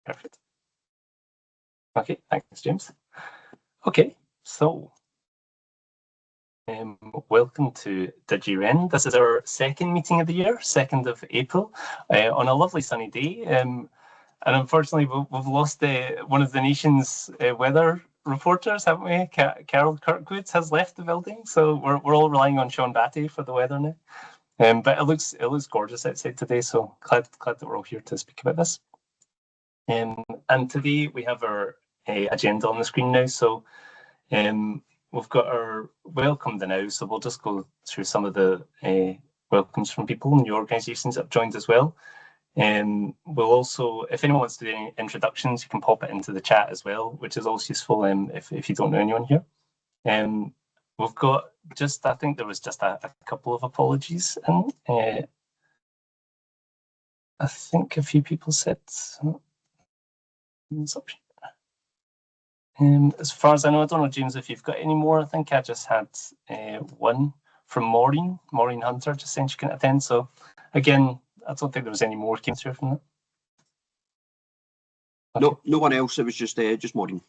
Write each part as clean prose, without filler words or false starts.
Perfect. Okay, thanks, James. Okay, so welcome to DigiRen. This is our second meeting of the year, 2nd of April, on a lovely sunny day. And unfortunately, we've lost one of the nation's weather reporters, haven't we? Carol Kirkwood has left the building, so we're all relying on Sean Batty for the weather now. But it looks gorgeous outside today, so glad that we're all here to speak about this. And today we have our agenda on the screen now. So we've got our welcome now, so we'll just go through some of the welcomes from people and new organisations that have joined as well. We'll also, if anyone wants to do any introductions, you can pop it into the chat as well, which is also useful if you don't know anyone here. We've got I think there was just a couple of apologies, and I think a few people said as far as I know, I don't know, James, if you've got any more. I think I just had one from Maureen Hunter, just saying she couldn't attend. So again, I don't think there was any more came through from that. Okay. No one else. It was just Maureen.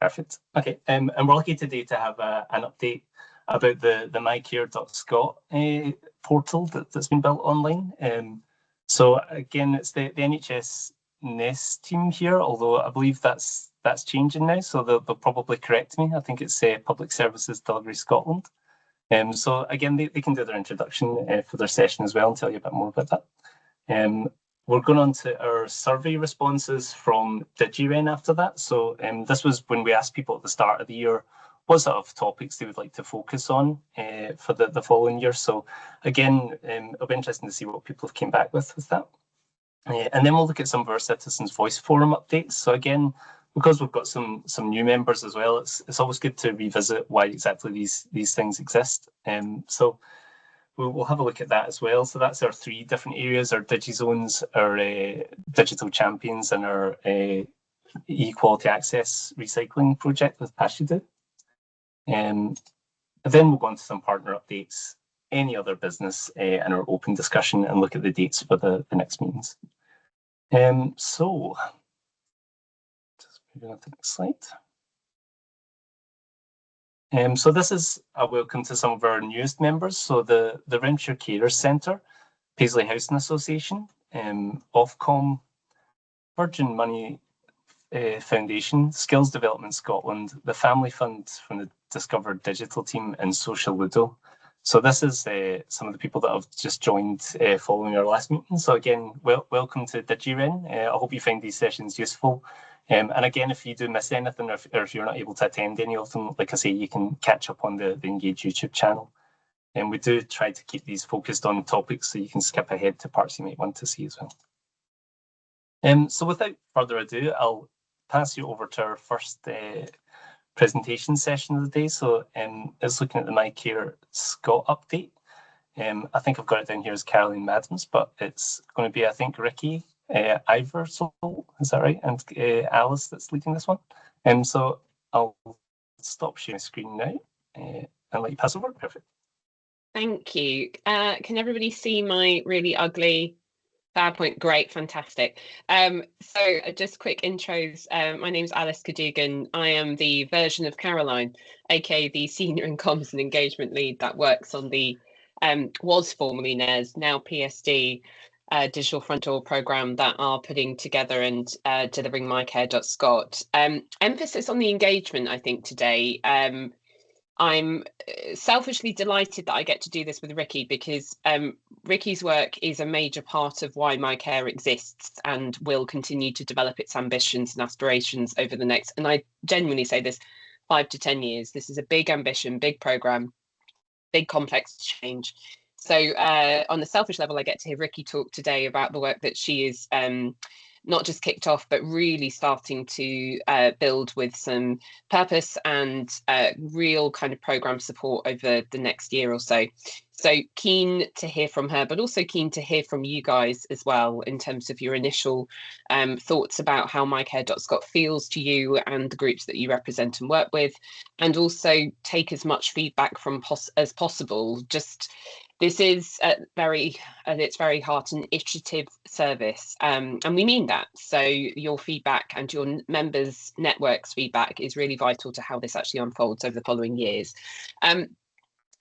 Perfect. Okay, and we're lucky today to have an update about the mycare.scot portal that's been built online. So again, it's the NHS Nest team here, although I believe that's changing now, so they'll probably correct me. I think it's Public Services Delivery Scotland. So again, they can do their introduction for their session as well and tell you a bit more about that. We're going on to our survey responses from DigiRen after that. So this was when we asked people at the start of the year what sort of topics they would like to focus on for the following year. So again, it'll be interesting to see what people have came back with that. And then we'll look at some of our Citizens Voice Forum updates. So again, because we've got some new members as well, it's always good to revisit why exactly these things exist. So we'll have a look at that as well. So that's our three different areas: our DigiZones, our digital champions, and our e-quality access recycling project with Pashidu. And then we'll go on to some partner updates, any other business, and our open discussion, and look at the dates for the next meetings. So just moving on to the next slide. So this is a welcome to some of our newest members. So the Renfrewshire Carers Centre, Paisley Housing Association, Ofcom, Virgin Money Foundation, Skills Development Scotland, the Family Fund from the Discover Digital team, and Social Ludo. So this is some of the people that have just joined following our last meeting. So again, welcome to DigiRen. I hope you find these sessions useful. And again, if you do miss anything, or if you're not able to attend any of them, like I say, you can catch up on the Engage YouTube channel. And we do try to keep these focused on topics, so you can skip ahead to parts you might want to see as well. So without further ado, I'll pass you over to our first presentation session of the day. So it's looking at the mycare.scot update. I think I've got it down here as Caroline Madams, but it's going to be, I think, Ricky Iversole, is that right? And Alice that's leading this one. So I'll stop sharing screen now and let you pass over. Perfect. Thank you. Can everybody see my really ugly PowerPoint? Great, fantastic. So just quick intros. My name's Alice Cadogan. I am the version of Caroline, aka the Senior in Comms and Engagement Lead that works on the was formerly NES, now PSD digital front door program that are putting together and delivering mycare.scot. Emphasis on the engagement, I think, today. I'm selfishly delighted that I get to do this with Ricky, because Ricky's work is a major part of why mycare exists and will continue to develop its ambitions and aspirations over the next, and I genuinely say this, 5 to 10 years. This is a big ambition, big program, big complex change. So on the selfish level, I get to hear Ricky talk today about the work that she is not just kicked off, but really starting to build with some purpose and real kind of program support over the next year or so. So keen to hear from her, but also keen to hear from you guys as well in terms of your initial thoughts about how mycare.scot feels to you and the groups that you represent and work with, and also take as much feedback from as possible. Just This is at its very heart an iterative service, and we mean that. So your feedback and your members' networks feedback is really vital to how this actually unfolds over the following years.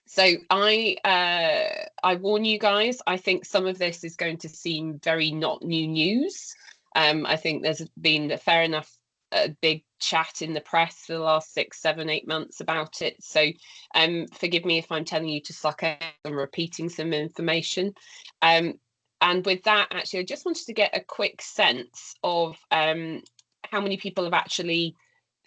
So I warn you guys, I think some of this is going to seem very not new news. I think there's been a fair enough big chat in the press for the last 6, 7, 8 months about it. So forgive me if I'm telling you to suck up and repeating some information. And with that, actually, I just wanted to get a quick sense of how many people have actually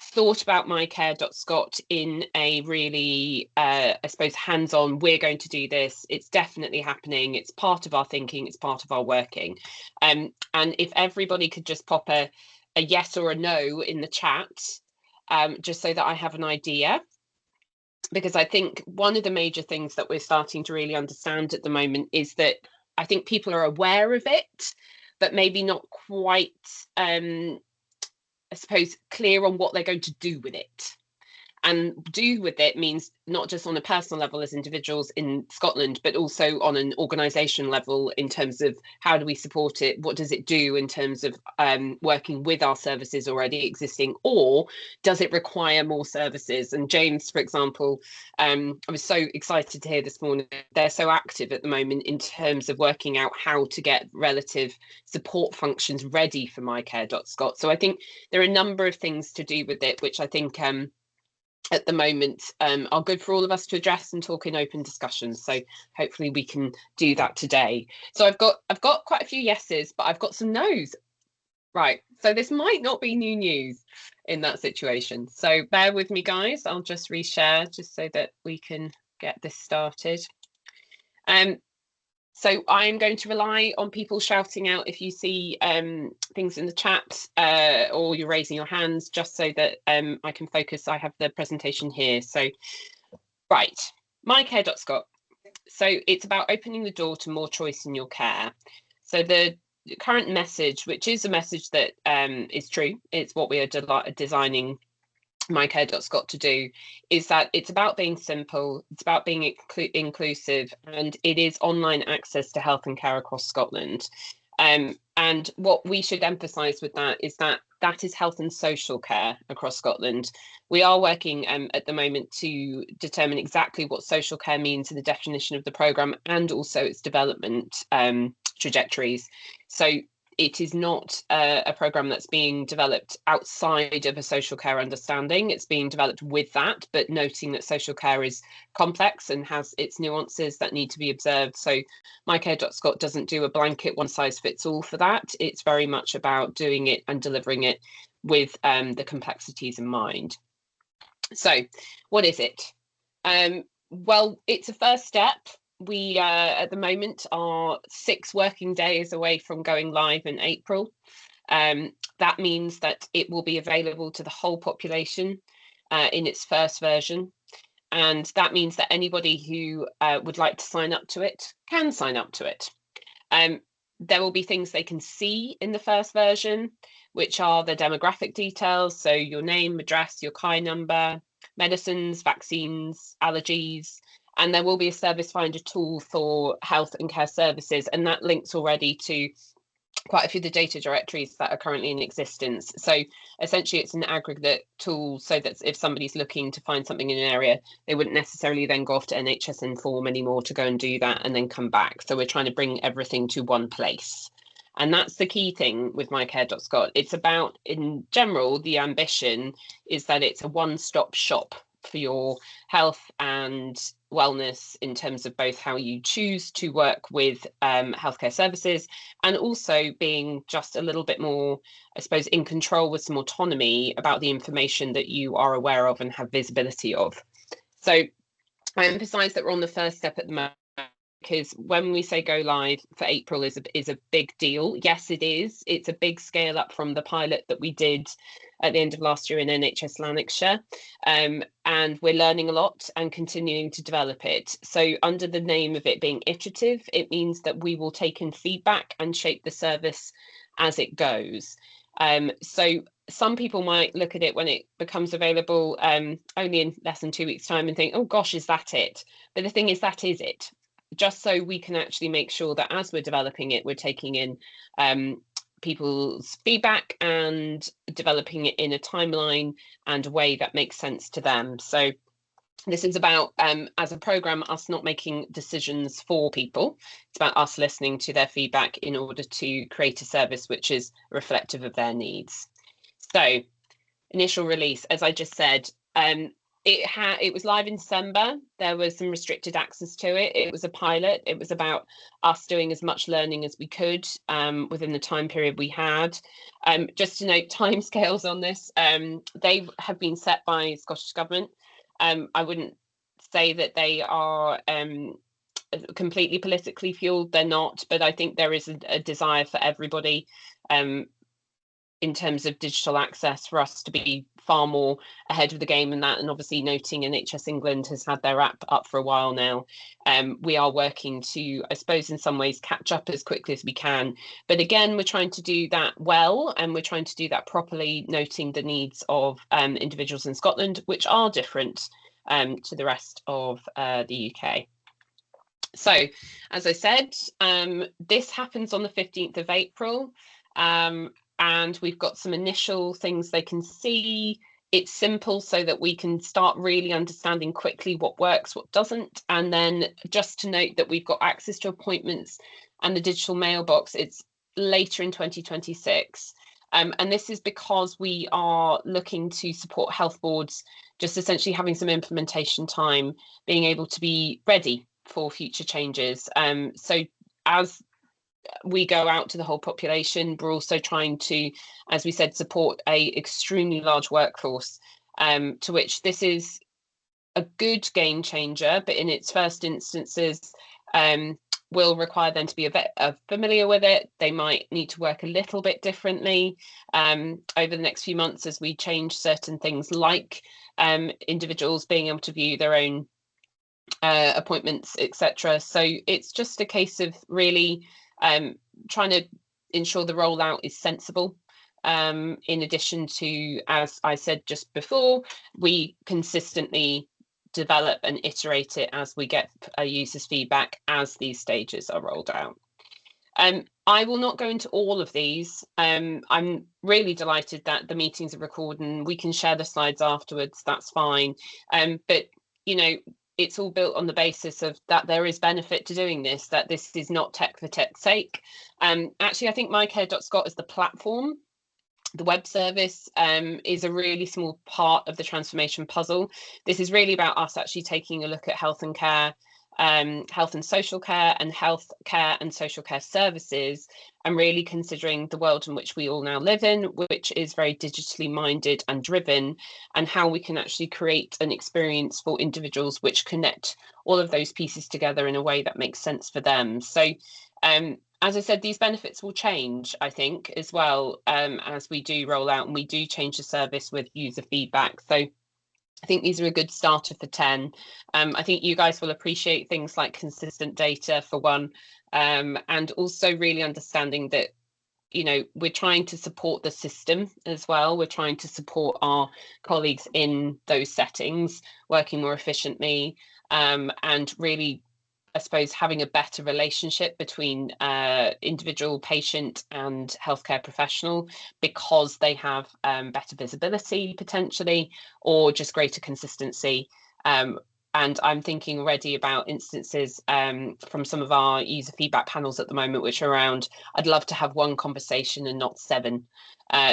thought about mycare.scot in a really, I suppose, hands-on, we're going to do this, it's definitely happening, it's part of our thinking, it's part of our working. And if everybody could just pop a yes or a no in the chat, just so that I have an idea. Because I think one of the major things that we're starting to really understand at the moment is that I think people are aware of it, but maybe not quite, I suppose, clear on what they're going to do with it. And do with it means not just on a personal level as individuals in Scotland, but also on an organisation level in terms of how do we support it? What does it do in terms of working with our services already existing, or does it require more services? And James, for example, I was so excited to hear this morning, they're so active at the moment in terms of working out how to get relative support functions ready for mycare.scot. So I think there are a number of things to do with it, which I think at the moment are good for all of us to address and talk in open discussions. So hopefully we can do that today. So I've got quite a few yeses, but I've got some nos. Right, so this might not be new news in that situation. So bear with me, guys. I'll just reshare just so that we can get this started. So I'm going to rely on people shouting out if you see things in the chat or you're raising your hands, just so that I can focus. I have the presentation here. So, right, mycare.scot. So it's about opening the door to more choice in your care. So the current message, which is a message that is true, it's what we are designing mycare.scot to do, is that it's about being simple, it's about being inclusive, and it is online access to health and care across Scotland. And what we should emphasise with that is that that is health and social care across Scotland. We are working at the moment to determine exactly what social care means in the definition of the programme and also its development trajectories. So it is not a programme that's being developed outside of a social care understanding. It's being developed with that, but noting that social care is complex and has its nuances that need to be observed. So mycare.scot doesn't do a blanket one size fits all for that. It's very much about doing it and delivering it with the complexities in mind. So what is it? Well, it's a first step. We at the moment are 6 working days away from going live in April. That means that it will be available to the whole population in its first version. And that means that anybody who would like to sign up to it can sign up to it. There will be things they can see in the first version, which are the demographic details. So your name, address, your KI number, medicines, vaccines, allergies. And there will be a service finder tool for health and care services, and that links already to quite a few of the data directories that are currently in existence. So essentially it's an aggregate tool so that if somebody's looking to find something in an area, they wouldn't necessarily then go off to NHS Inform anymore to go and do that and then come back. So we're trying to bring everything to one place. And that's the key thing with mycare.scot. It's about, in general, the ambition is that it's a one-stop shop for your health and wellness in terms of both how you choose to work with healthcare services and also being just a little bit more, I suppose, in control with some autonomy about the information that you are aware of and have visibility of. So I emphasize that we're on the first step at the moment, because when we say go live for April is a big deal. Yes, it is. It's a big scale up from the pilot that we did at the end of last year in NHS Lanarkshire. And we're learning a lot and continuing to develop it. So under the name of it being iterative, it means that we will take in feedback and shape the service as it goes. So some people might look at it when it becomes available only in less than 2 weeks' time and think, oh gosh, is that it? But the thing is, that is it. just so we can actually make sure that as we're developing it, we're taking in people's feedback and developing it in a timeline and a way that makes sense to them. So this is about, as a programme, us not making decisions for people. It's about us listening to their feedback in order to create a service which is reflective of their needs. So initial release, as I just said, it was live in December. There was some restricted access to it. It was a pilot. It was about us doing as much learning as we could within the time period we had. Just to note timescales on this, they have been set by Scottish Government. I wouldn't say that they are completely politically fueled. They're not, but I think there is a desire for everybody in terms of digital access for us to be far more ahead of the game in that. And obviously noting NHS England has had their app up for a while now. We are working to, I suppose, in some ways catch up as quickly as we can. But again, we're trying to do that well, and we're trying to do that properly, noting the needs of individuals in Scotland, which are different to the rest of the UK. So, as I said, this happens on the 15th of April. And we've got some initial things they can see. It's simple so that we can start really understanding quickly what works, what doesn't. And then just to note that we've got access to appointments and the digital mailbox, it's later in 2026. And this is because we are looking to support health boards, just essentially having some implementation time, being able to be ready for future changes. So as we go out to the whole population, we're also trying to, as we said, support a extremely large workforce, to which this is a good game changer, but in its first instances will require them to be a bit familiar with it. They might need to work a little bit differently over the next few months as we change certain things, like individuals being able to view their own appointments, etc. So it's just a case of really trying to ensure the rollout is sensible. In addition to, as I said just before, we consistently develop and iterate it as we get users' feedback as these stages are rolled out. I will not go into all of these. I'm really delighted that the meetings are recorded and we can share the slides afterwards. That's fine. But, you know, it's all built on the basis of that there is benefit to doing this, that this is not tech for tech's sake. Actually, I think mycare.scot is the platform. The web service is a really small part of the transformation puzzle. This is really about us actually taking a look at health and care, health and social care, and health care and social care services, and really considering the world in which we all now live in, which is very digitally minded and driven, and how we can actually create an experience for individuals which connect all of those pieces together in a way that makes sense for them. So as I said, these benefits will change, I think, as well, as we do roll out and we do change the service with user feedback. So I think these are a good starter for 10. I think you guys will appreciate things like consistent data for one, and also really understanding that, you know, we're trying to support the system as well. We're trying to support our colleagues in those settings, working more efficiently, and really, I suppose, having a better relationship between individual patient and healthcare professional, because they have better visibility potentially, or just greater consistency. And I'm thinking already about instances from some of our user feedback panels at the moment, which are around, I'd love to have one conversation and not 7.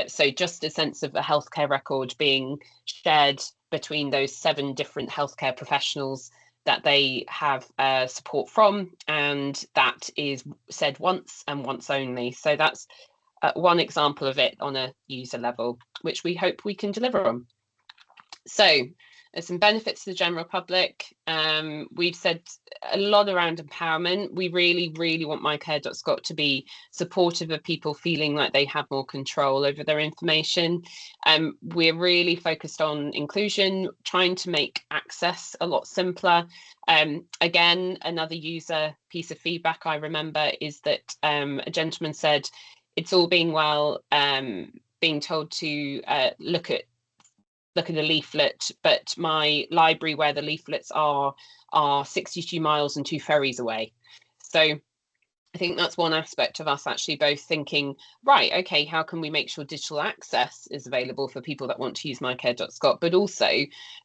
So just a sense of a healthcare record being shared between those 7 different healthcare professionals that they have support from, and that is said once and once only. So that's one example of it on a user level, which we hope we can deliver on. So there's some benefits to the general public. We've said a lot around empowerment. We really want mycare.scot to be supportive of people feeling like they have more control over their information. We're really focused on inclusion, trying to make access a lot simpler. Again, another user piece of feedback I remember is that a gentleman said, it's all being well, being told to look at look at a leaflet, but my library where the leaflets are 62 miles and 2 ferries away. So I think that's one aspect of us actually both thinking, right, okay, how can we make sure digital access is available for people that want to use mycare.scot, but also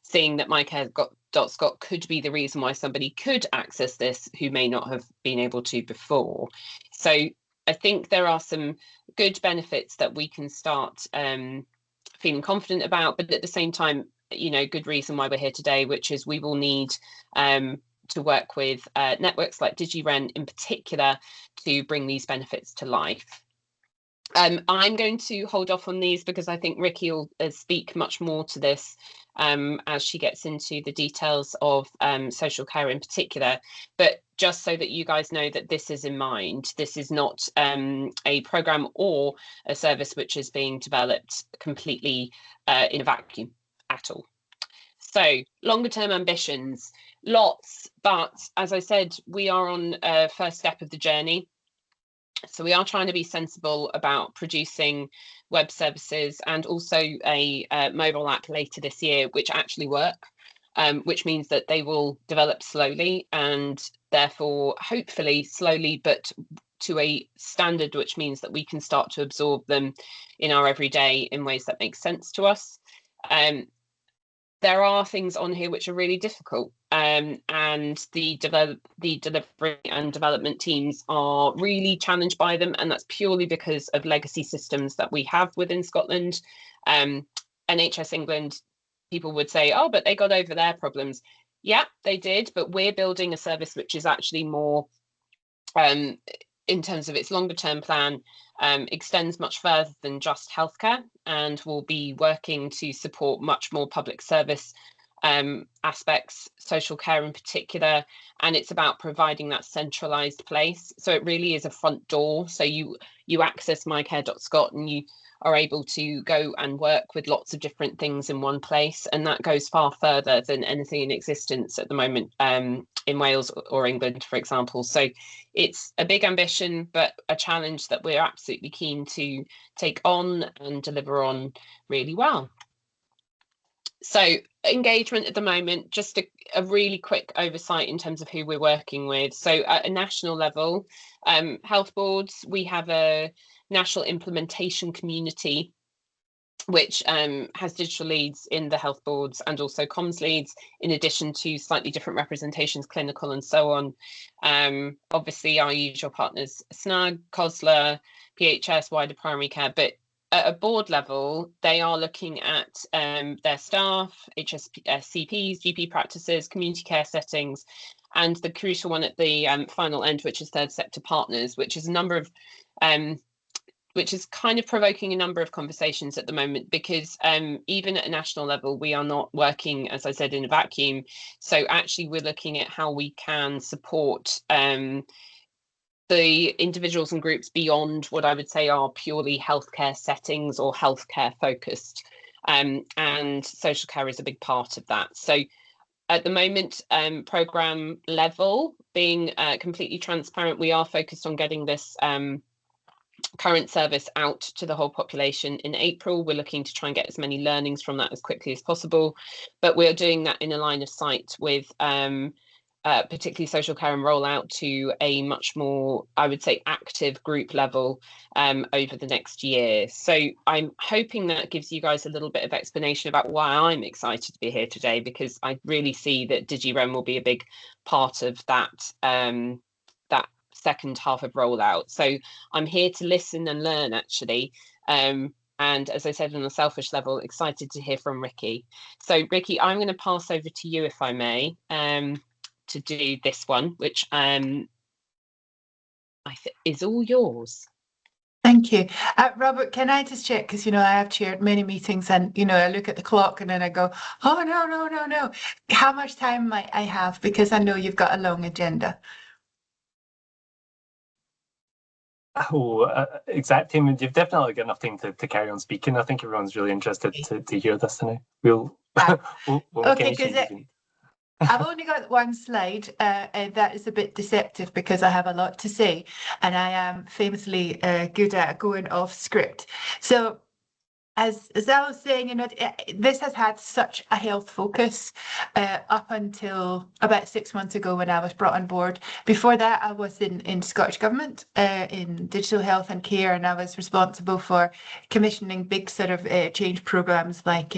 seeing that mycare.scot could be the reason why somebody could access this who may not have been able to before. So I think there are some good benefits that we can start feeling confident about, but at the same time, you know, good reason why we're here today, which is we will need to work with networks like DigiRen in particular to bring these benefits to life. I'm going to hold off on these because I think Ricky will speak much more to this as she gets into the details of social care in particular. But just so that you guys know that this is in mind, this is not a programme or a service which is being developed completely in a vacuum at all. So longer term ambitions, lots, but as I said, we are on a first step of the journey. So we are trying to be sensible about producing web services and also a mobile app later this year, which actually work, which means that they will develop slowly and therefore hopefully slowly, but to a standard, which means that we can start to absorb them in our everyday in ways that make sense to us. There are things on here which are really difficult, and the delivery and development teams are really challenged by them, and that's purely because of legacy systems that we have within Scotland. NHS England, people would say, oh, but they got over their problems. Yeah, they did, but we're building a service which is actually more, in terms of its longer term plan, extends much further than just healthcare and will be working to support much more public service aspects, social care in particular, and it's about providing that centralised place. So it really is a front door. So you access mycare.scot and you are able to go and work with lots of different things in one place, and that goes far further than anything in existence at the moment in Wales or England, for example. So it's a big ambition, but a challenge that we're absolutely keen to take on and deliver on really well. So engagement at the moment, just a really quick oversight in terms of who we're working with. So at a national level, health boards, we have a national implementation community, which has digital leads in the health boards and also comms leads, in addition to slightly different representations, clinical and so on. Obviously, our usual partners, SNAG, COSLA, PHS, wider primary care, but at a board level, they are looking at their staff, HSCPs, GP practices, community care settings, and the crucial one at the final end, which is third sector partners, which is a number of which is kind of provoking a number of conversations at the moment, because even at a national level, we are not working, as I said, in a vacuum. So actually, we're looking at how we can support the individuals and groups beyond what I would say are purely healthcare settings or healthcare focused. And social care is a big part of that. So at the moment, programme level, being completely transparent, we are focused on getting this current service out to the whole population in April. We're looking to try and get as many learnings from that as quickly as possible, but we're doing that in a line of sight with particularly social care and rollout to a much more, I would say, active group level over the next year. So I'm hoping that gives you guys a little bit of explanation about why I'm excited to be here today, because I really see that DigiRen will be a big part of that that second half of rollout. So I'm here to listen and learn, actually. And as I said, on a selfish level, excited to hear from Ricky. So Ricky, I'm going to pass over to you, if I may, to do this one, which is all yours. Thank you. Robert, can I just check, because, you know, I have chaired many meetings and, you know, I look at the clock and then I go, oh, no. How much time might I have? Because I know you've got a long agenda. Oh, exact time. You've definitely got enough time to carry on speaking. I think everyone's really interested to hear this now. We'll okay, because I've only got one slide, and that is a bit deceptive because I have a lot to say, and I am famously good at going off script. So as I was saying, this has had such a health focus up until about 6 months ago when I was brought on board. Before that, I was in Scottish Government in digital health and care, and I was responsible for commissioning big sort of change programs like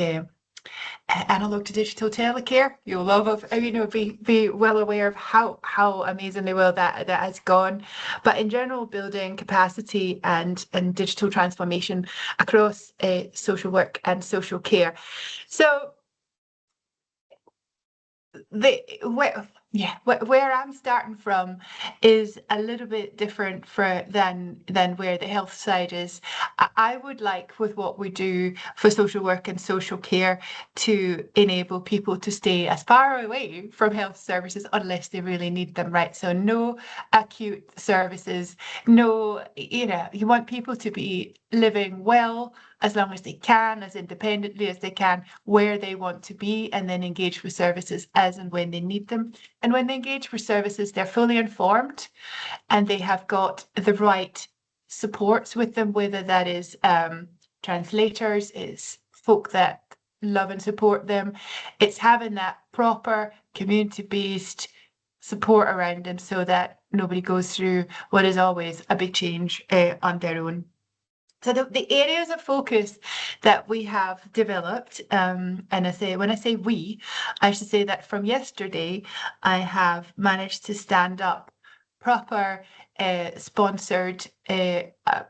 analog to digital telecare. You'll love be well aware of how amazingly well that has gone. But in general, building capacity and digital transformation across social work and social care. So where I'm starting from is a little bit different than where the health side is. I would like, with what we do for social work and social care, to enable people to stay as far away from health services unless they really need them, right? So no acute services, no, you want people to be living well as long as they can, as independently as they can, where they want to be, and then engage with services as and when they need them. And when they engage with services, they're fully informed and they have got the right supports with them, whether that is translators, is folk that love and support them. It's having that proper community-based support around them so that nobody goes through what is always a big change on their own. So the areas of focus that we have developed, and when I say we, I should say that from yesterday, I have managed to stand up proper sponsored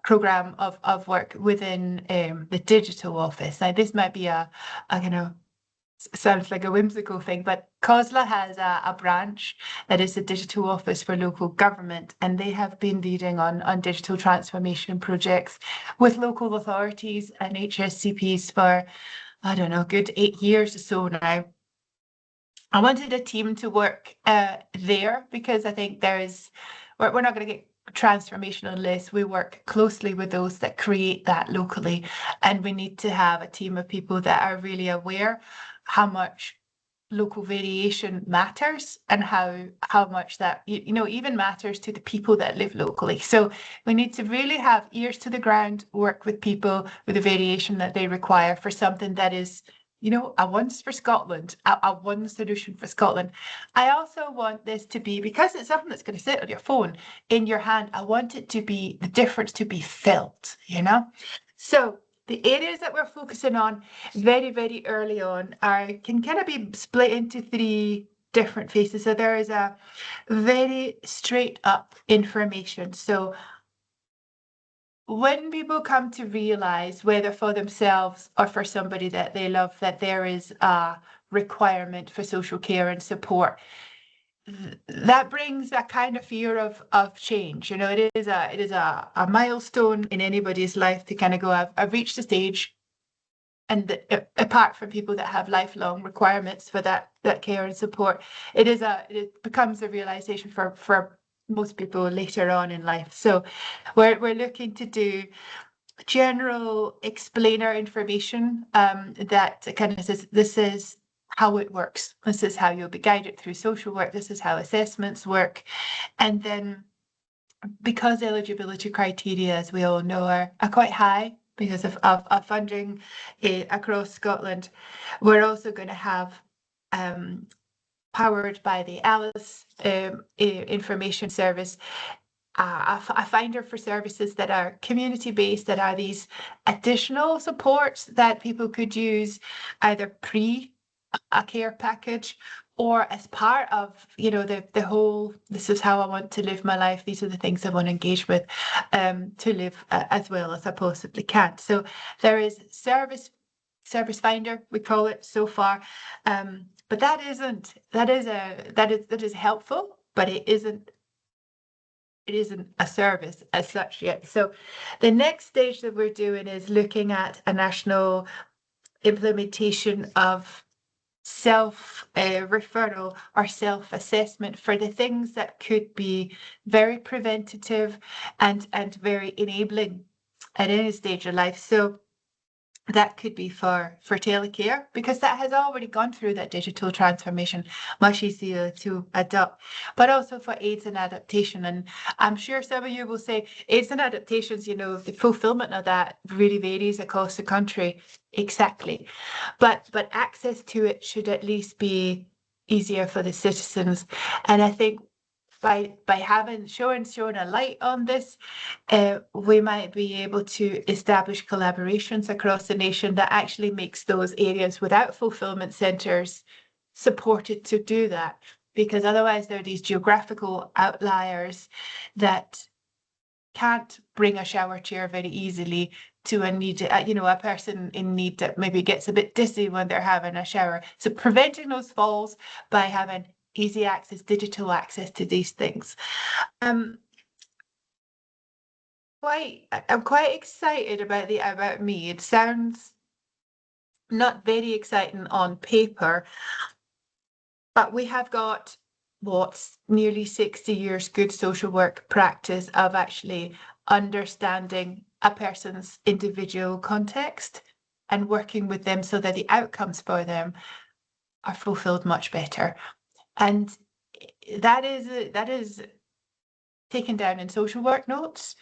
program of work within the digital office. Now, this might be a sounds like a whimsical thing, but COSLA has a branch that is the digital office for local government, and they have been leading on digital transformation projects with local authorities and HSCPs for, I don't know, good 8 years or so now. I wanted a team to work there because I think we're not going to get transformation unless we work closely with those that create that locally, and we need to have a team of people that are really aware how much local variation matters and how much that even matters to the people that live locally. So we need to really have ears to the ground, work with people with the variation that they require for something that is a once for Scotland, a one solution for Scotland. I also want this to be, because it's something that's going to sit on your phone in your hand, I want it to be the difference to be felt, So the areas that we're focusing on very, very early on can kind of be split into 3 different phases. So there is a very straight up information. So when people come to realize, whether for themselves or for somebody that they love, that there is a requirement for social care and support, that brings a kind of fear of change. It is a milestone in anybody's life to kind of go, I've reached a stage, and apart from people that have lifelong requirements for that care and support, it becomes a realization for most people later on in life. So we're looking to do general explainer information that kind of says, this is how it works. This is how you'll be guided through social work. This is how assessments work. And then, because eligibility criteria, as we all know, are quite high because of funding across Scotland, we're also going to have powered by the Alice information service, a finder for services that are community-based, that are these additional supports that people could use either pre a care package or as part of the whole, this is how I want to live my life, these are the things I want to engage with to live as well as I possibly can. So there is service finder, we call it so far, but that is helpful, but it isn't a service as such yet. So the next stage that we're doing is looking at a national implementation of self-referral or self-assessment for the things that could be very preventative and very enabling at any stage of life. So that could be for telecare, because that has already gone through that digital transformation, much easier to adopt, but also for aids and adaptation. And I'm sure some of you will say aids and adaptations, you know, the fulfillment of that really varies across the country. Exactly. But access to it should at least be easier for the citizens. And I think by having shown a light on this, we might be able to establish collaborations across the nation that actually makes those areas without fulfillment centres supported to do that. Because otherwise there are these geographical outliers that can't bring a shower chair very easily to a need, you know, a person in need that maybe gets a bit dizzy when they're having a shower. So preventing those falls by having easy access, digital access to these things. I'm quite excited about the About Me. It sounds not very exciting on paper, but we have got what's nearly 60 years good social work practice of actually understanding a person's individual context and working with them so that the outcomes for them are fulfilled much better. And that is taken down in social work notes.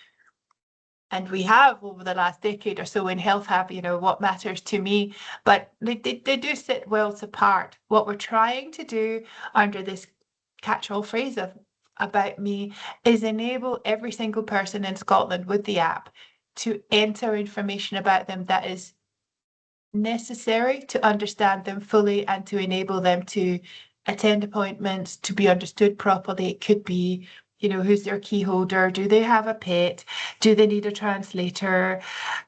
And we have over the last decade or so in Health Hub, you know, what matters to me, but they do sit worlds apart. What we're trying to do under this catch-all phrase of About Me is enable every single person in Scotland with the app to enter information about them that is necessary to understand them fully and to enable them to attend appointments, to be understood properly. It could be, you know, who's their key holder? Do they have a pet? Do they need a translator?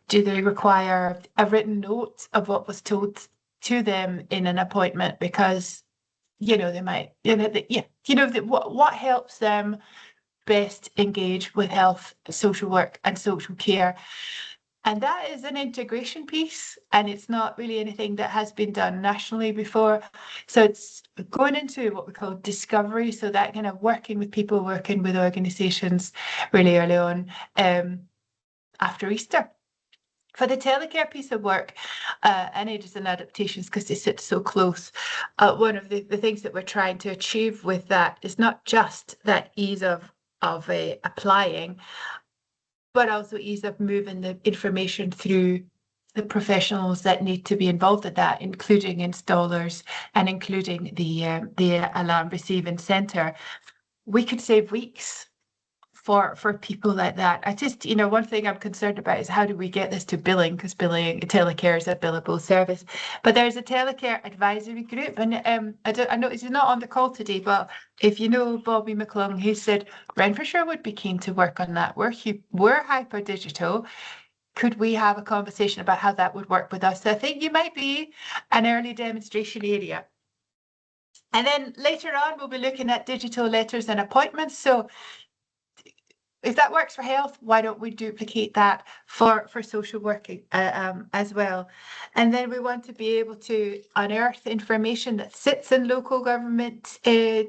Do they require a written note of what was told to them in an appointment? Because, you know, they might, you know, what helps them best engage with health, social work and social care. And that is an integration piece, and it's not really anything that has been done nationally before. So it's going into what we call discovery, so that kind of working with people, working with organisations really early on after Easter. For the telecare piece of work, and aids and adaptations, because they sit so close, one of the things that we're trying to achieve with that is not just that ease of applying, but also ease of moving the information through the professionals that need to be involved in that, including installers and including the alarm receiving centre. We could save weeks for people like that. I just, you know, one thing I'm concerned about is how do we get this to billing, because billing, telecare is a billable service. But there's a telecare advisory group, and I know he's not on the call today, but if you know Bobby McClung, he said Renfrewshire would be keen to work on that. We're hyper digital. Could we have a conversation about how that would work with us? So I think you might be an early demonstration area. And then later on, we'll be looking at digital letters and appointments. So if that works for health, why don't we duplicate that for social working as well? And then we want to be able to unearth information that sits in local government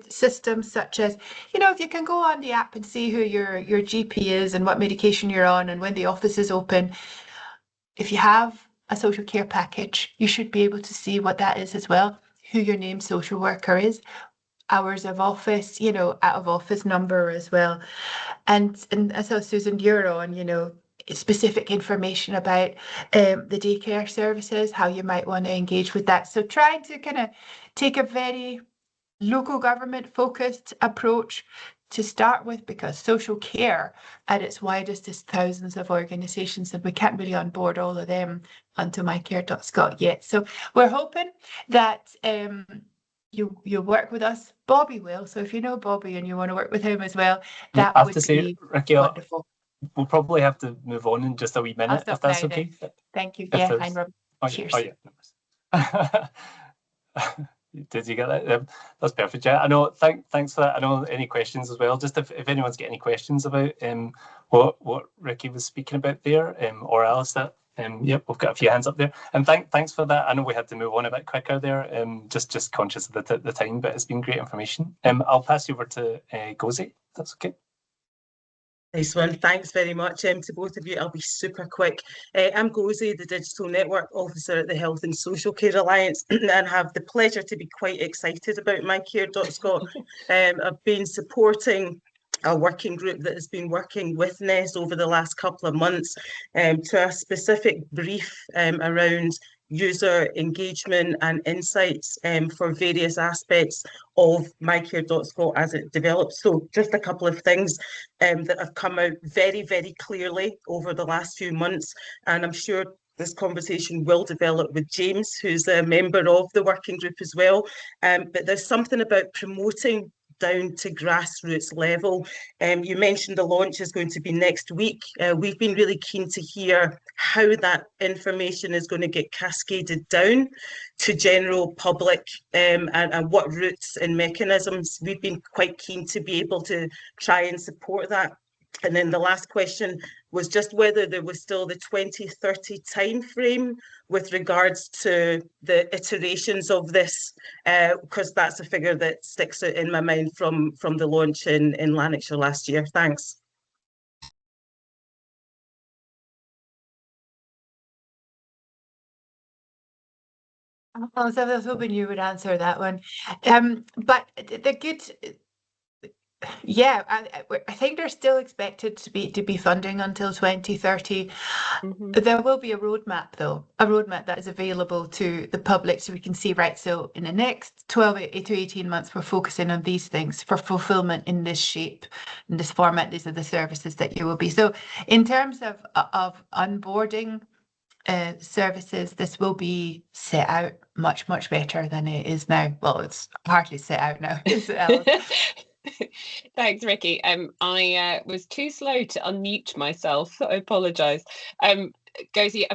systems, such as, you know, if you can go on the app and see who your GP is and what medication you're on and when the office is open. If you have a social care package, you should be able to see what that is as well, who your named social worker is, hours of office, you know, out of office number as well. And so Susan, you're on, you know, specific information about the daycare services, how you might want to engage with that. So trying to kind of take a very local government focused approach to start with, because social care at its widest is thousands of organisations and we can't really onboard all of them onto mycare.scot yet. So we're hoping that you'll work with us. Bobby will. So if you know Bobby and you want to work with him as well, that would be Ricky, wonderful. We'll probably have to move on in just a wee minute, if that's okay. Thank you. Yeah, fine, Rob. Cheers. Did you get that? That's perfect. Yeah, I know. Thanks for that. I know any questions as well. Just if anyone's got any questions about what Ricky was speaking about there, or Alice, that yep, we've got a few hands up there. And thanks for that. I know we had to move on a bit quicker there. Just conscious of the time, but it's been great information. I'll pass you over to Gozi. That's okay. Nice one. Thanks very much to both of you. I'll be super quick. I'm Gozi, the Digital Network Officer at the Health and Social Care Alliance, and have the pleasure to be quite excited about mycare.scot. I've been supporting a working group that has been working with NES over the last couple of months to a specific brief around user engagement and insights for various aspects of mycare.scot as it develops. So just a couple of things that have come out very, very clearly over the last few months. And I'm sure this conversation will develop with James, who's a member of the working group as well. But there's something about promoting down to grassroots level. You mentioned the launch is going to be next week. We've been really keen to hear how that information is going to get cascaded down to general public and what routes and mechanisms. We've been quite keen to be able to try and support that. And then the last question was just whether there was still the 2030 timeframe with regards to the iterations of this, because that's a figure that sticks out in my mind from the launch in Lanarkshire last year. Thanks. Oh, so I was hoping you would answer that one. But the good, yeah, I think they're still expected to be funding until 2030. There will be a roadmap, though, a roadmap that is available to the public so we can see, right, so in the next 12 to 18 months, we're focusing on these things for fulfillment in this shape, in this format. These are the services that you will be. So in terms of onboarding services, this will be set out much better than it is now. Well, it's hardly set out now. Thanks, Ricky. I was too slow to unmute myself. I apologise. Gozi,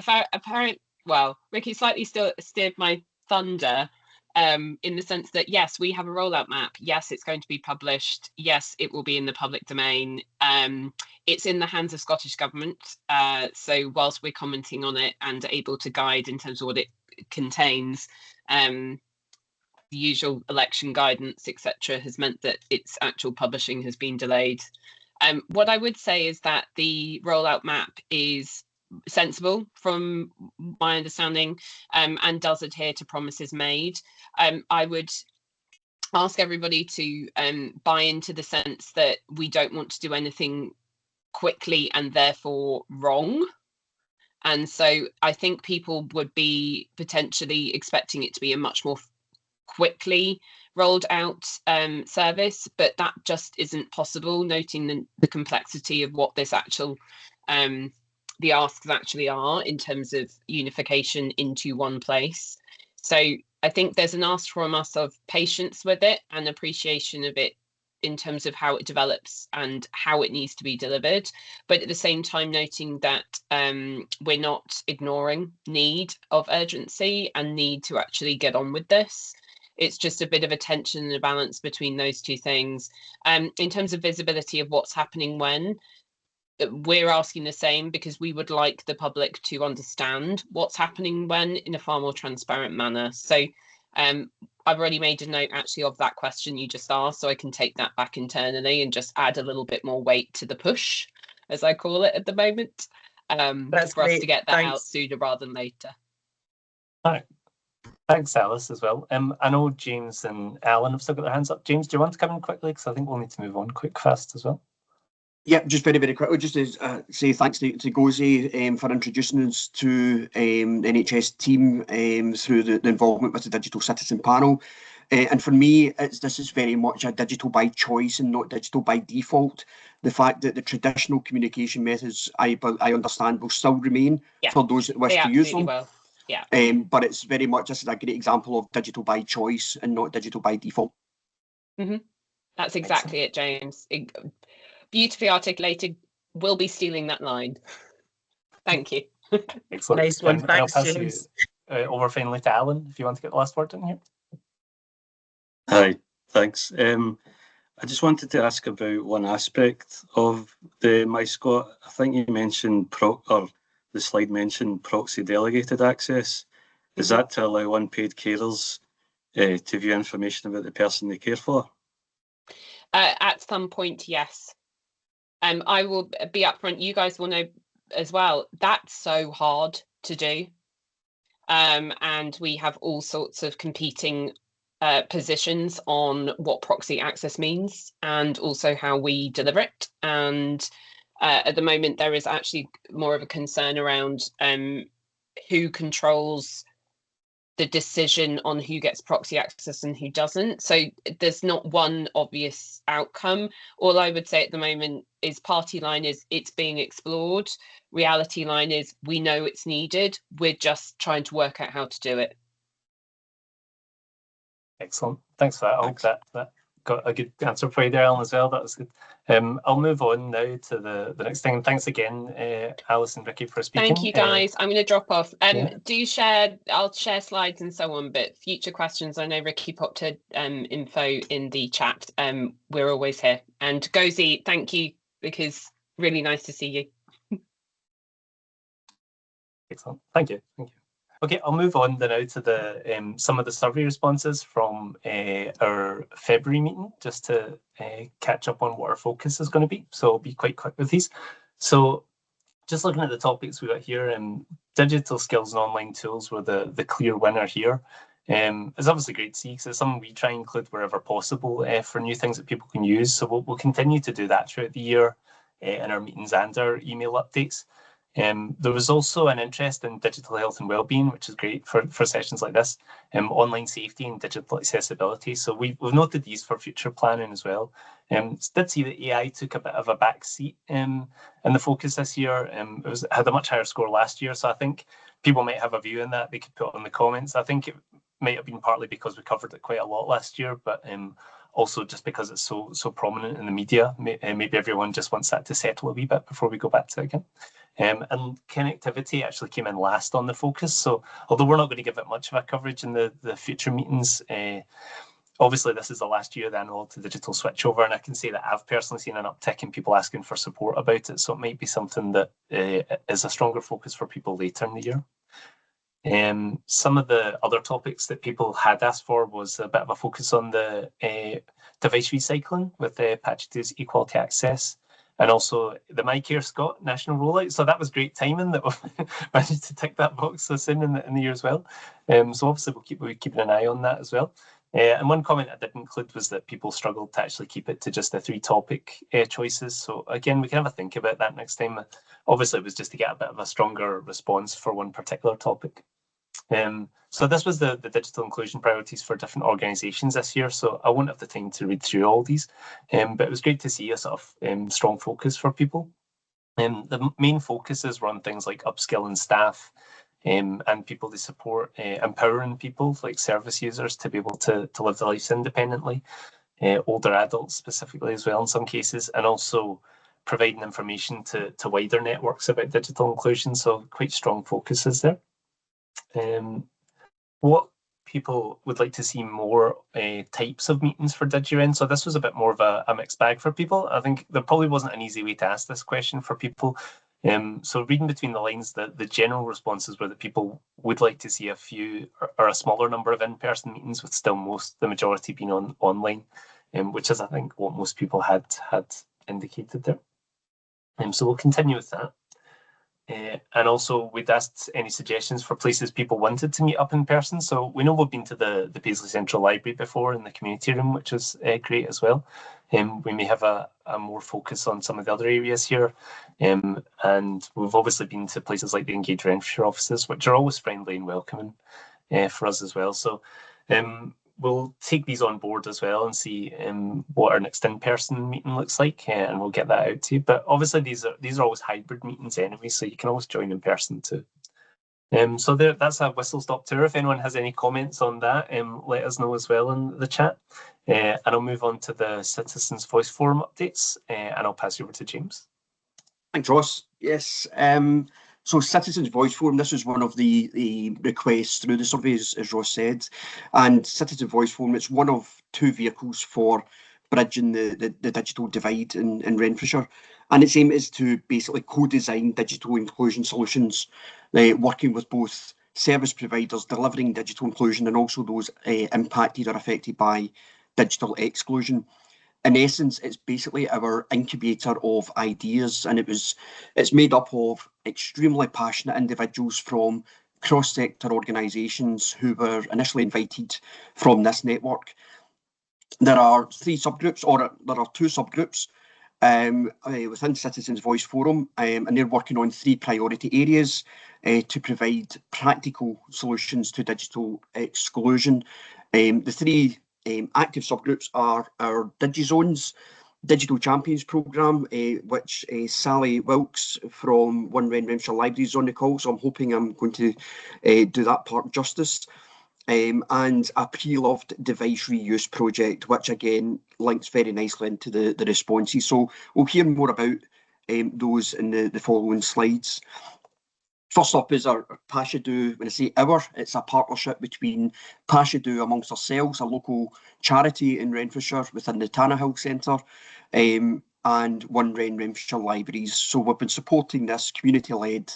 well, Ricky slightly still steered my thunder in the sense that, yes, we have a rollout map. Yes, it's going to be published. Yes, it will be in the public domain. It's in the hands of Scottish Government. So whilst we're commenting on it and able to guide in terms of what it contains, the usual election guidance, etc., has meant that its actual publishing has been delayed. What I would say is that the rollout map is sensible from my understanding and does adhere to promises made. I would ask everybody to buy into the sense that we don't want to do anything quickly and therefore wrong. And so I think people would be potentially expecting it to be a much more quickly rolled out service, but that just isn't possible, noting the complexity of what this actual the asks actually are in terms of unification into one place. So I think there's an ask from us of patience with it and appreciation of it in terms of how it develops and how it needs to be delivered, but at the same time noting that we're not ignoring need of urgency and need to actually get on with this. It's just a bit of a tension and a balance between those two things. In terms of visibility of what's happening when, we're asking the same because we would like the public to understand what's happening when in a far more transparent manner. So I've already made a note actually of that question you just asked, so I can take that back internally and just add a little bit more weight to the push, as I call it at the moment, That's for great. us to get that Thanks. out sooner rather than later. All right. Thanks, Alice, as well. I know James and Alan have still got their hands up. James, do you want to come in quickly? Because I think we'll need to move on fast as well. Yeah, just very quickly, just to say thanks to Gozi for introducing us to the NHS team through the involvement with the Digital Citizen Panel. And for me, this is very much a digital by choice and not digital by default. The fact that the traditional communication methods, I understand, will still remain for those that wish to use them. Will. Yeah. But it's very much, this is a great example of digital by choice and not digital by default. That's exactly it, James. Beautifully articulated. We'll be stealing that line. Thank you. Excellent. Nice one. Thanks, I'll pass James. you over finally to Alan, if you want to get the last word in here. Hi, thanks. I just wanted to ask about one aspect of the MyScot. I think you mentioned, the slide mentioned proxy delegated access. Is that to allow unpaid carers to view information about the person they care for? At some point, yes. I will be upfront. You guys will know as well. That's so hard to do. And we have all sorts of competing positions on what proxy access means and also how we deliver it. And at the moment, there is actually more of a concern around who controls the decision on who gets proxy access and who doesn't. So there's not one obvious outcome. All I would say at the moment is party line is it's being explored. Reality line is we know it's needed. We're just trying to work out how to do it. Excellent. Thanks for that. I hope that got a good answer for you there, Alan, as well. That was good. I'll move on now to the next thing. And thanks again, Alice and Ricky, for speaking. Thank you, guys. I'm going to drop off. Do share, I'll share slides and so on, but future questions, I know Ricky popped her info in the chat. We're always here. And Gozi, thank you, because really nice to see you. Excellent. Thank you. Thank you. Okay, I'll move on now to the some of the survey responses from our February meeting, just to catch up on what our focus is going to be. So I'll be quite quick with these. So just looking at the topics we got here, digital skills and online tools were the clear winner here. It's obviously great to see, because it's something we try and include wherever possible for new things that people can use. So we'll continue to do that throughout the year in our meetings and our email updates. There was also an interest in digital health and wellbeing, which is great for sessions like this, online safety and digital accessibility. So we've noted these for future planning as well. Did see that AI took a bit of a back seat in the focus this year. It had a much higher score last year, so I think people might have a view in that they could put on the comments. I think it might have been partly because we covered it quite a lot last year, but also just because it's so prominent in the media. Maybe everyone just wants that to settle a wee bit before we go back to it again. And connectivity actually came in last on the focus. So although we're not going to give it much of a coverage in the future meetings, obviously this is the last year of the analog to digital switchover, and I can say that I've personally seen an uptick in people asking for support about it. So it might be something that is a stronger focus for people later in the year. Some of the other topics that people had asked for was a bit of a focus on the device recycling with Patch 2's equality access, and also the MyCare Scott national rollout. So that was great timing that we managed to tick that box so soon in the year as well. So obviously we'll keep keeping an eye on that as well. And one comment I did include was that people struggled to actually keep it to just the 3 topic choices. So again, we can have a think about that next time. Obviously it was just to get a bit of a stronger response for one particular topic. So this was the digital inclusion priorities for different organisations this year. So I won't have the time to read through all these, but it was great to see a sort of strong focus for people. The main focuses were on things like upskilling staff and people to support empowering people like service users to be able to live their lives independently, older adults specifically as well in some cases, and also providing information to wider networks about digital inclusion. So quite strong focuses there. What people would like to see more types of meetings for DigiRen. So this was a bit more of a mixed bag for people. I think there probably wasn't an easy way to ask this question for people. So reading between the lines, the general responses were that people would like to see a few or a smaller number of in-person meetings, with still the majority being online, which is I think what most people had indicated there. So we'll continue with that. And also we'd asked any suggestions for places people wanted to meet up in person. So we know we've been to the Paisley Central Library before in the community room, which was great as well. We may have a more focus on some of the other areas here. And we've obviously been to places like the Engage Renfrewshire offices, which are always friendly and welcoming for us as well. So we'll take these on board as well and see what our next in-person meeting looks like, and we'll get that out to you. But obviously these are always hybrid meetings anyway, so you can always join in person too. So that's a whistle-stop tour. If anyone has any comments on that, let us know as well in the chat. And I'll move on to the Citizens Voice Forum updates, and I'll pass you over to James. Thanks, Ross. Yes. So Citizens Voice Forum, this was one of the requests through the survey, as Ross said. And Citizen Voice Forum, it's one of 2 vehicles for bridging the digital divide in Renfrewshire. And its aim is to basically co-design digital inclusion solutions, working with both service providers delivering digital inclusion and also those impacted or affected by digital exclusion. in essence, it's basically our incubator of ideas, and it's made up of extremely passionate individuals from cross-sector organisations who were initially invited from this network. There are three subgroups, or there are two subgroups within Citizens Voice Forum, and they're working on three priority areas to provide practical solutions to digital exclusion. The three active subgroups are our DigiZones Digital Champions Programme, which Sally Wilkes from One Wren Renfrewshire Library is on the call, so I'm hoping I'm going to do that part justice. And a pre-loved device reuse project, which again links very nicely into the responses. So we'll hear more about those in the following slides. First up is our Pashadu. When I say our, it's a partnership between Pashadu amongst ourselves, a local charity in Renfrewshire within the Tannahill Centre, and One Wren Renfrewshire Libraries. So we've been supporting this community-led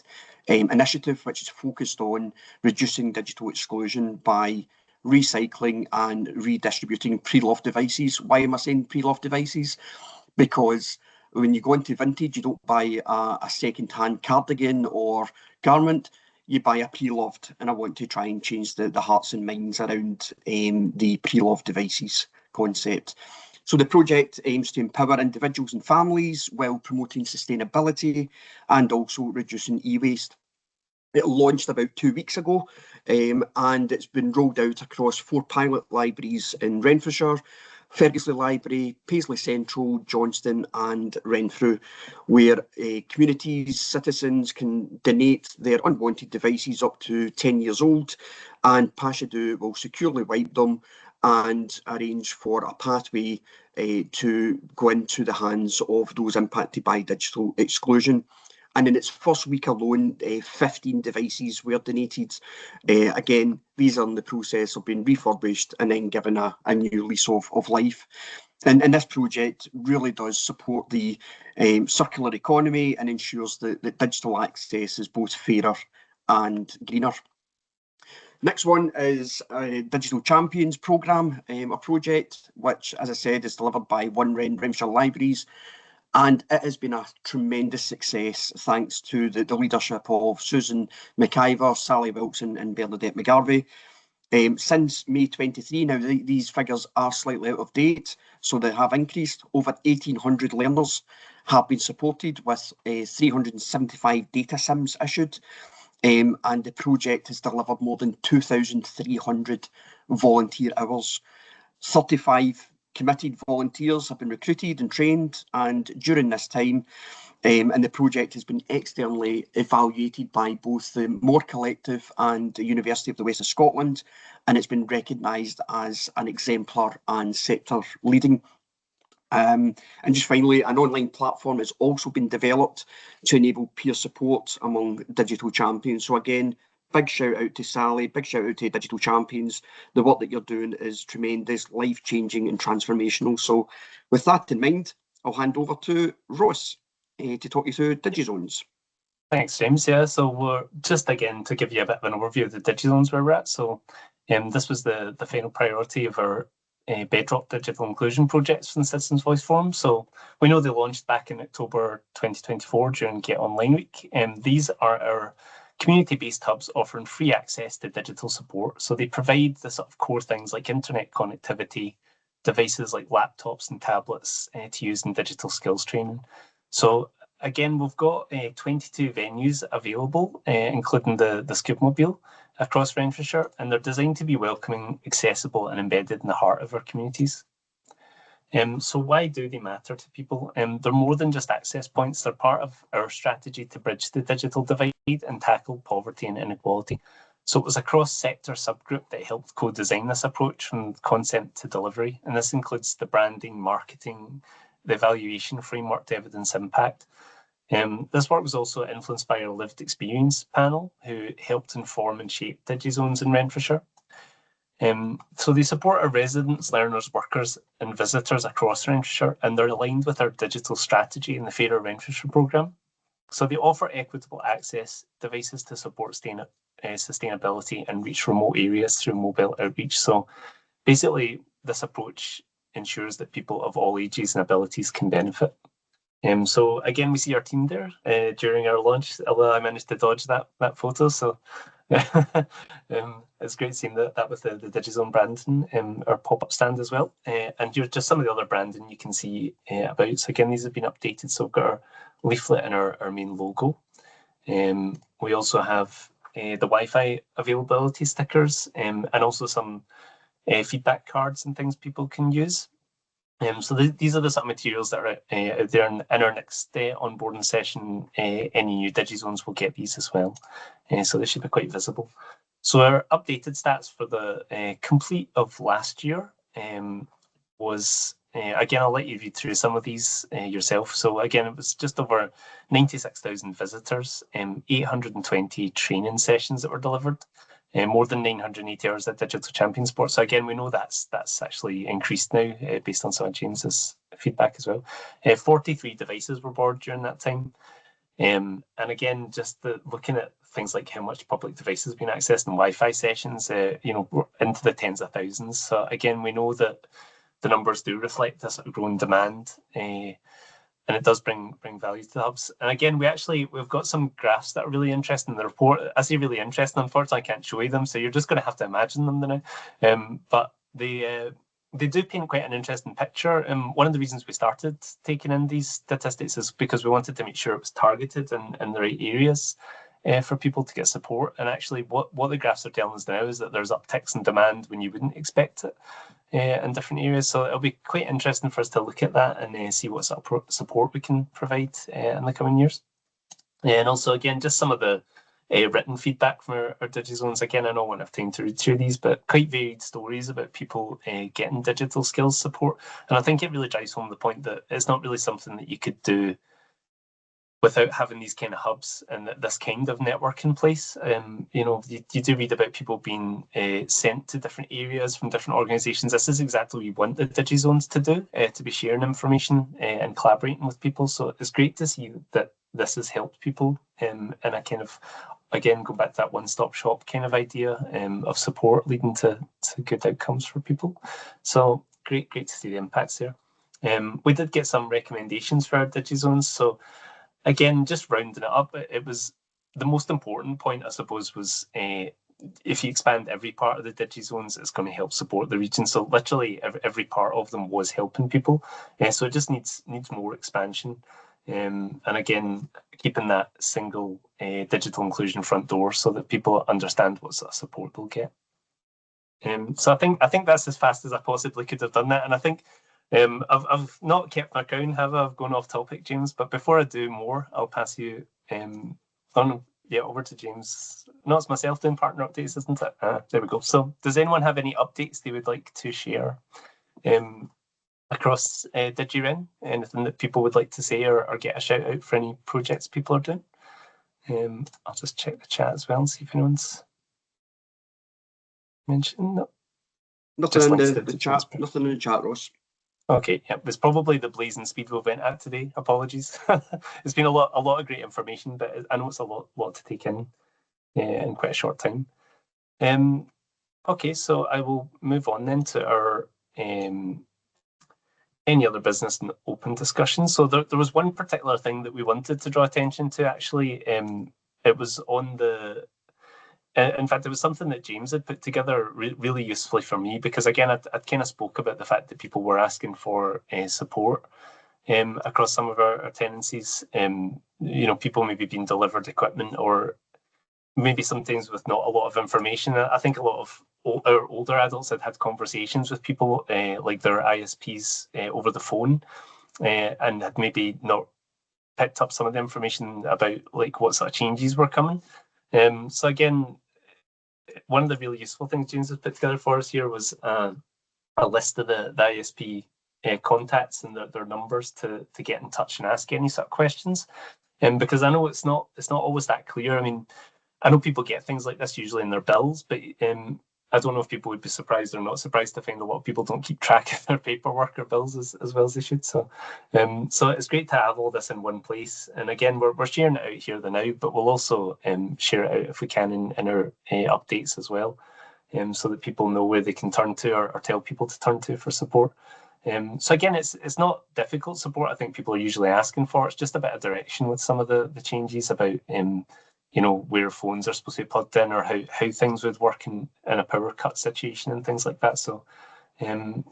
initiative, which is focused on reducing digital exclusion by recycling and redistributing pre-loved devices. Why am I saying pre-loved devices? Because when you go into vintage, you don't buy a second-hand cardigan or garment, you buy a pre-loved, and I want to try and change the hearts and minds around the pre-loved devices concept. So the project aims to empower individuals and families while promoting sustainability and also reducing e-waste. It launched about 2 weeks ago, and it's been rolled out across 4 pilot libraries in Renfrewshire, Fergusley Library, Paisley Central, Johnston and Renfrew, where communities, citizens can donate their unwanted devices up to 10 years old, and Pashadu will securely wipe them and arrange for a pathway to go into the hands of those impacted by digital exclusion. And in its first week alone, 15 devices were donated. Again, these are in the process of being refurbished and then given a new lease of life. And this project really does support the circular economy and ensures that digital access is both fairer and greener. Next one is a Digital Champions Programme, a project which, as I said, is delivered by One Wren Renfrewshire Libraries. And it has been a tremendous success thanks to the leadership of Susan McIver, Sally Wilkes and Bernadette McGarvey. Since May 23, now these figures are slightly out of date, so they have increased. Over 1,800 learners have been supported with 375 data sims issued, and the project has delivered more than 2,300 volunteer hours. 35 committed volunteers have been recruited and trained, and during this time, and the project has been externally evaluated by both the Moore Collective and the University of the West of Scotland, and it's been recognised as an exemplar and sector leading. And just finally, an online platform has also been developed to enable peer support among digital champions. So again, big shout out to Sally, big shout out to Digital Champions. The work that you're doing is tremendous, life-changing and transformational. So with that in mind, I'll hand over to Ross to talk you through DigiZones. Thanks, James. Yeah, so we're just again to give you a bit of an overview of the DigiZones where we're at. So this was the final priority of our Bedrock Digital Inclusion projects from the Citizens Voice Forum. So we know they launched back in October 2024 during Get Online Week. These are our community-based hubs offering free access to digital support. So they provide the sort of core things like internet connectivity, devices like laptops and tablets to use in digital skills training. So again, we've got 22 venues available, including the Scoopmobile across Renfrewshire, and they're designed to be welcoming, accessible and embedded in the heart of our communities. So why do they matter to people? They're more than just access points. They're part of our strategy to bridge the digital divide and tackle poverty and inequality. So it was a cross-sector subgroup that helped co-design this approach from concept to delivery. And this includes the branding, marketing, the evaluation framework to evidence impact. This work was also influenced by our lived experience panel, who helped inform and shape DigiZones in Renfrewshire. So they support our residents, learners, workers and visitors across Renfrewshire, and they're aligned with our digital strategy in the Fairer Renfrewshire programme. So they offer equitable access devices to support sustainability and reach remote areas through mobile outreach. So basically, this approach ensures that people of all ages and abilities can benefit. So again, we see our team there during our launch, although I managed to dodge that photo. So it's great seeing that with the DigiZone branding, our pop-up stand as well. And just some of the other branding you can see about. So again, these have been updated. So we've got our leaflet and our main logo. We also have the Wi-Fi availability stickers and also some feedback cards and things people can use. So these are the sort of materials that are out there in our next onboarding session. Any new DigiZones will get these as well. So they should be quite visible. So our updated stats for the complete of last year was, again, I'll let you read through some of these yourself. So again, it was just over 96,000 visitors, 820 training sessions that were delivered. More than 980 hours of digital champion sport. So again, we know that's actually increased now based on some of James's feedback as well. 43 devices were bored during that time. And again, just looking at things like how much public devices have been accessed in Wi-Fi sessions, we're into the tens of thousands. So again, we know that the numbers do reflect this growing demand. And it does bring value to the hubs. And again, we've got some graphs that are really interesting in the report. I say really interesting, unfortunately, I can't show you them, so you're just going to have to imagine them now. But they do paint quite an interesting picture. And one of the reasons we started taking in these statistics is because we wanted to make sure it was targeted in the right areas for people to get support. And actually, what the graphs are telling us now is that there's upticks in demand when you wouldn't expect it. In different areas, so it'll be quite interesting for us to look at that and see what sort of support we can provide in the coming years. And also, again, just some of the written feedback from our DigiZones. Again, I know I won't have time to read through these, but quite varied stories about people getting digital skills support. And I think it really drives home the point that it's not really something that you could do without having these kind of hubs and this kind of network in place. You do read about people being sent to different areas from different organisations. This is exactly what we want the DigiZones to do, to be sharing information and collaborating with people. So it's great to see that this has helped people and I kind of, again, go back to that one-stop shop kind of idea of support leading to good outcomes for people. So great to see the impacts there. We did get some recommendations for our DigiZones. So again, just rounding it up, it was the most important point, I suppose, was if you expand every part of the DigiZones, it's going to help support the region. So literally every part of them was helping people. So it just needs more expansion. And again, keeping that single digital inclusion front door so that people understand what sort of support they'll get. So I think that's as fast as I possibly could have done that. And I think I've not kept my crown, have I? I've gone off topic, James. But before I do more, I'll pass you over to James. No, it's myself doing partner updates, isn't it? There we go. So does anyone have any updates they would like to share across DigiRen? Anything that people would like to say or get a shout out for any projects people are doing? I'll just check the chat as well and see if anyone's mentioned. No. Nothing in the chat. Nothing in the chat, Ross. Okay, yeah, it was probably the blazing speed we went at today. Apologies. It's been a lot of great information, but I know it's a lot to take in quite a short time. Okay, so I will move on then to our any other business and open discussion. So there was one particular thing that we wanted to draw attention to. Actually, it was on the. In fact, it was something that James had put together really usefully for me because, again, I'd kind of spoke about the fact that people were asking for support across some of our tenancies. People maybe being delivered equipment or maybe sometimes with not a lot of information. I think a lot of our older adults had conversations with people like their ISPs over the phone and had maybe not picked up some of the information about like what sort of changes were coming. So again, one of the really useful things James has put together for us here was a list of the ISP contacts and their numbers to get in touch and ask any sort of questions. Because I know it's not always that clear. I mean, I know people get things like this usually in their bills, but I don't know if people would be surprised or not surprised to find a lot of people don't keep track of their paperwork or bills as well as they should. So it's great to have all this in one place. And again, we're sharing it out here now, but we'll also share it out if we can in our updates as well, so that people know where they can turn to or tell people to turn to for support. So again, it's not difficult support. I think people are usually asking for. It's just a bit of direction with some of the changes about where phones are supposed to be plugged in, or how things would work in a power cut situation and things like that. So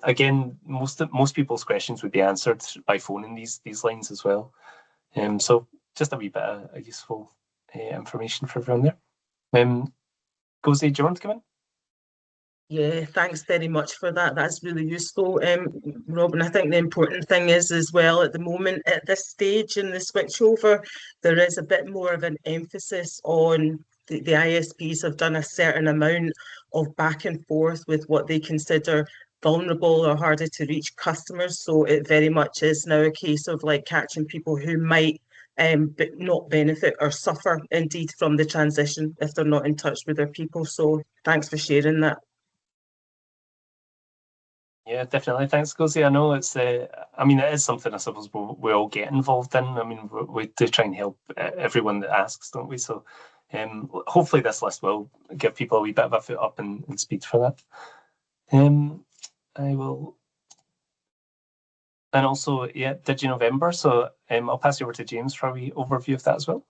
again, most people's questions would be answered by phoning these lines as well. So just a wee bit of useful information for everyone there. Gozi, do you want to come in? Yeah, thanks very much for that. That's really useful, Robin. I think the important thing is as well at the moment, at this stage in the switchover, there is a bit more of an emphasis on the ISPs have done a certain amount of back and forth with what they consider vulnerable or harder to reach customers. So it very much is now a case of like catching people who might but not benefit or suffer indeed from the transition if they're not in touch with their people. So thanks for sharing that. Yeah, definitely. Thanks, Gozi. I know it's, it is something I suppose we all get involved in. I mean, we do try and help everyone that asks, don't we? So hopefully this list will give people a wee bit of a foot up and speed for that. I will. And also, yeah, DigiNovember. So I'll pass you over to James for a wee overview of that as well.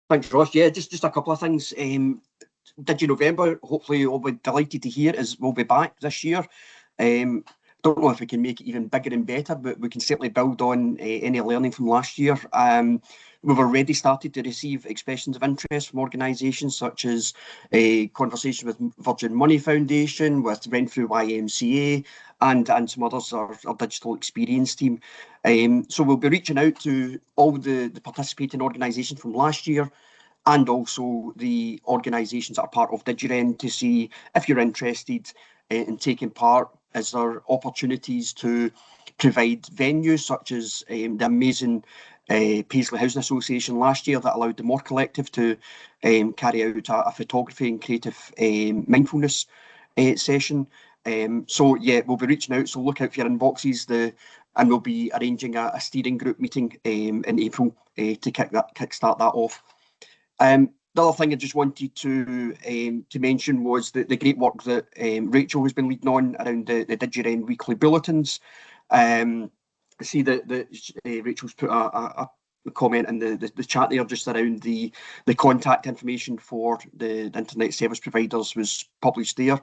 Thanks, Ross. Yeah, just a couple of things. DigiNovember, hopefully you'll be delighted to hear, we'll be back this year. Don't know if we can make it even bigger and better, but we can certainly build on any learning from last year. We've already started to receive expressions of interest from organisations such as a conversation with Virgin Money Foundation, with Renfrew YMCA, and some others, our digital experience team. So we'll be reaching out to all the participating organisations from last year, and also the organisations that are part of DigiRen, to see if you're interested in taking part. Is there opportunities to provide venues such as the amazing Paisley Housing Association last year that allowed the Moore Collective to carry out a photography and creative mindfulness session. So yeah, we'll be reaching out, so look out for your inboxes. And we'll be arranging a steering group meeting in April to kickstart that off. The other thing I just wanted to mention was the great work that Rachel has been leading on around the DigiRen weekly bulletins. I see that Rachel's put a comment in the chat there just around the contact information for the internet service providers was published there.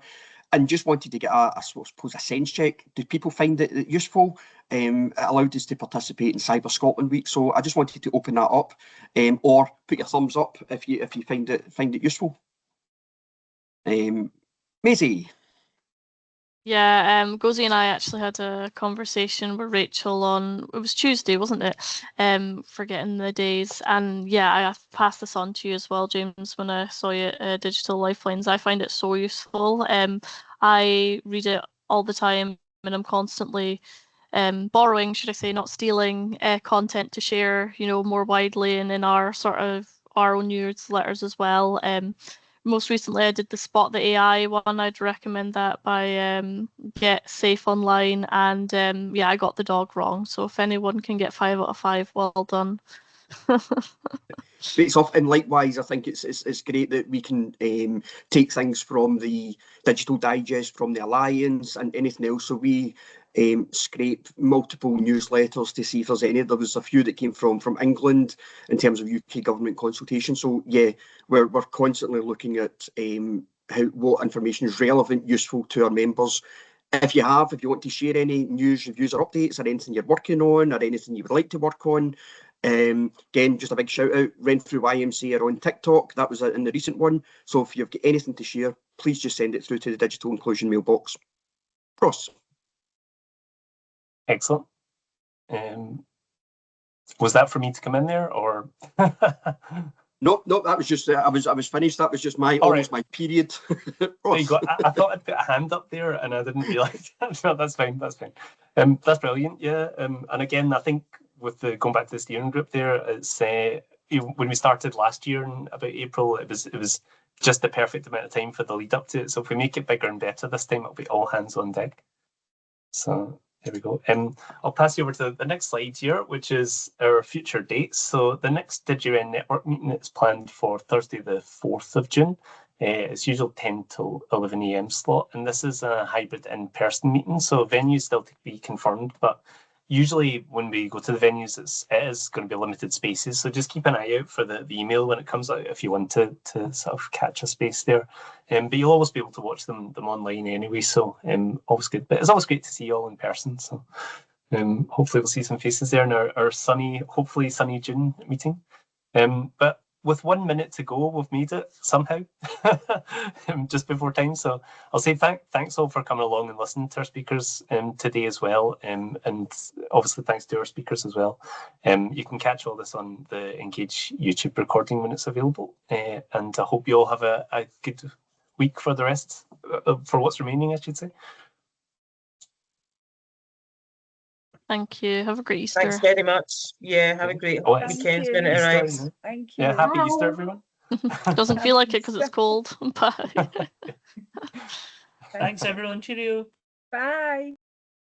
And just wanted to get I suppose a sense check. Do people find it useful? It allowed us to participate in Cyber Scotland Week, so I just wanted to open that up, or put your thumbs up if you find it useful. Maisie. Yeah, Gozi and I actually had a conversation with Rachel on, it was Tuesday, wasn't it? Forgetting the days. And yeah, I passed this on to you as well, James, when I saw you at Digital Lifelines. I find it so useful. I read it all the time, and I'm constantly borrowing, should I say, not stealing content to share, more widely and in our own newsletters as well. Most recently, I did the Spot the AI one. I'd recommend that by Get Safe Online, and yeah, I got the dog wrong. So if anyone can get 5 out of 5, well done. Great stuff, and likewise, I think it's great that we can take things from the Digital Digest, from the Alliance, and anything else. So we scrape multiple newsletters to see if there's any. There was a few that came from England in terms of UK government consultation. So yeah, we're constantly looking at what information is relevant, useful to our members. If you want to share any news, reviews, or updates, or anything you're working on, or anything you would like to work on, again, just a big shout out. Renfrew YMCA are on TikTok. That was in the recent one. So if you've got anything to share, please just send it through to the Digital Inclusion mailbox. Ross. Excellent. Was that for me to come in there, or? No, that was just I was finished. That was just almost my period. There you go. I thought I'd put a hand up there, and I didn't realise. No, that's fine. That's fine. That's brilliant. Yeah. And again, I think with going back to the steering group there, it's when we started last year in about April, it was just the perfect amount of time for the lead up to it. So if we make it bigger and better this time, it'll be all hands on deck. So there we go. I'll pass you over to the next slide here, which is our future dates. So the next DigiRen network meeting is planned for Thursday, the 4th of June. It's usually 10 till 11 a.m. slot, and this is a hybrid in-person meeting, so venues still to be confirmed, but usually when we go to the venues, it is going to be limited spaces, so just keep an eye out for the email when it comes out if you want to sort of catch a space there. But you'll always be able to watch them online anyway, so always good. But it's always great to see you all in person, so hopefully we'll see some faces there in our hopefully sunny June meeting. But with 1 minute to go, we've made it somehow, just before time. So I'll say thanks all for coming along and listening to our speakers today as well. And obviously thanks to our speakers as well. You can catch all this on the Engage YouTube recording when it's available. And I hope you all have a good week for the rest, for what's remaining, I should say. Thank you. Have a great Easter. Thanks very much. Yeah, have a great weekend when it arrives. Thank you. Yeah, happy Easter, everyone. Doesn't feel like it because it's cold. Bye. Thanks, everyone. Cheerio. Bye.